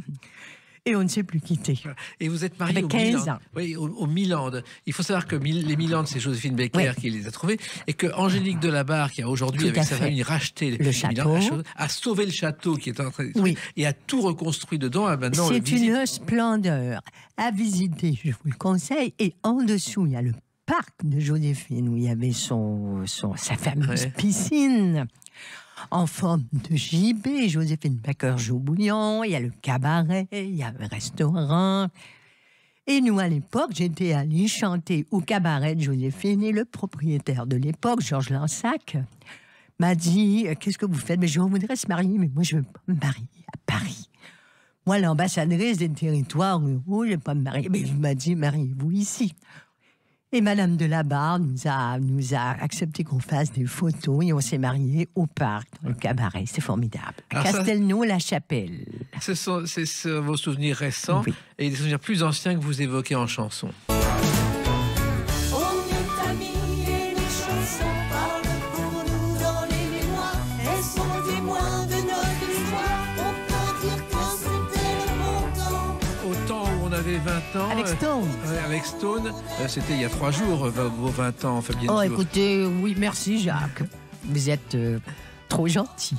Et on ne s'est plus quitté. Et vous êtes marié Avec 15 ans. Oui, au Milandes. Il faut savoir que les Milandes, c'est Joséphine Becker qui les a trouvés. Et que Angélique Delabarre, qui a aujourd'hui, Tout avec à sa fait. famille, racheté Le château. a sauvé le château qui est en train de Oui. et a tout reconstruit dedans. Et maintenant, on le C'est visite. une splendeur à visiter, je vous le conseille. Et en dessous, il y a le parc de Joséphine, où il y avait sa fameuse piscine en forme de gibet. Joséphine Baker joue au bouillon, il y a le cabaret, il y a le restaurant. Et nous, à l'époque, j'étais allée chanter au cabaret de Joséphine et le propriétaire de l'époque, Georges Lansac, m'a dit « Qu'est-ce que vous faites ?» Mais je voudrais se marier, mais moi, je ne veux pas me marier à Paris. Moi, l'ambassadrice des territoires ruraux, je ne vais pas me marier. Mais il m'a dit « Mariez-vous ici ?» Et Madame Delabarre nous a accepté qu'on fasse des photos et on s'est mariés au parc, dans le cabaret. C'est formidable. À Alors ça- Castelnau-la-Chapelle. C'est vos souvenirs récents Oui. et des souvenirs plus anciens que vous évoquez en chanson. On est amis et les chansons parlent pour nous dans les mémoires. Elles sont témoins de notre histoire. On peut dire que c'était le bon temps. Au temps où on avait 20 ans. Avec Stone. Avec Stone, c'était il y a 3 jours, vos 20 ans, Fabienne Oh, Thibault. écoutez, oui, merci Jacques. Vous êtes trop gentil.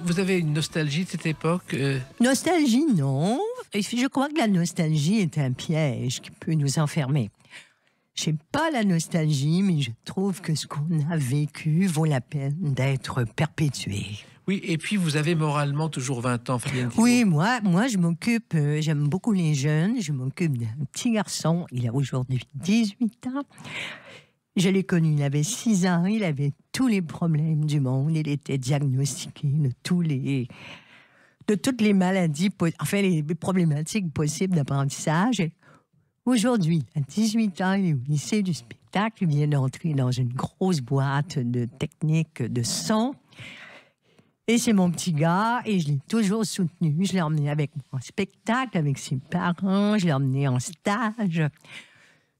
Vous avez une nostalgie de cette époque Nostalgie, non. Et je crois que la nostalgie est un piège qui peut nous enfermer. Je n'ai pas la nostalgie, mais je trouve que ce qu'on a vécu vaut la peine d'être perpétué. Oui, et puis vous avez moralement toujours 20 ans, Fabienne Thibault. Oui, moi je m'occupe, j'aime beaucoup les jeunes, je m'occupe d'un petit garçon, il a aujourd'hui 18 ans. Je l'ai connu, il avait 6 ans, il avait tous les problèmes du monde, il était diagnostiqué de toutes les maladies, enfin les problématiques possibles d'apprentissage. Et aujourd'hui, à 18 ans, il est au lycée du spectacle, il vient d'entrer dans une grosse boîte de technique de son. Et c'est mon petit gars, et je l'ai toujours soutenu. Je l'ai emmené avec moi en spectacle, avec ses parents, je l'ai emmené en stage.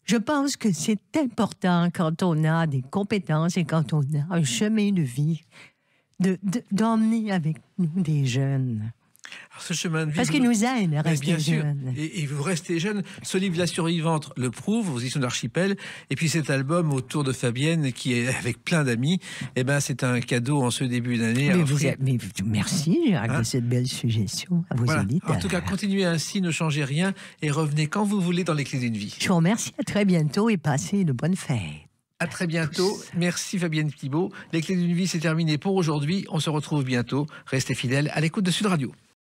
Je pense que c'est important quand on a des compétences et quand on a un chemin de vie, d'emmener avec nous des jeunes. Alors, ce chemin de vie, Parce qu'il nous aide à Mais rester bien sûr, jeunes. et vous restez jeune. Ce livre, La Survivante, le prouve, aux éditions d'Archipel. Et puis cet album autour de Fabienne, qui est avec plein d'amis, c'est un cadeau en ce début d'année. à offrir. Merci, Jacques, de cette belle suggestion à vos Voilà. auditeurs. En tout cas, continuez ainsi, ne changez rien et revenez quand vous voulez dans les clés d'une vie. Je vous remercie, à très bientôt et passez de bonnes fêtes. À très bientôt. Merci Fabienne Thibault. Les clés d'une vie, c'est terminé pour aujourd'hui. On se retrouve bientôt. Restez fidèles à l'écoute de Sud Radio.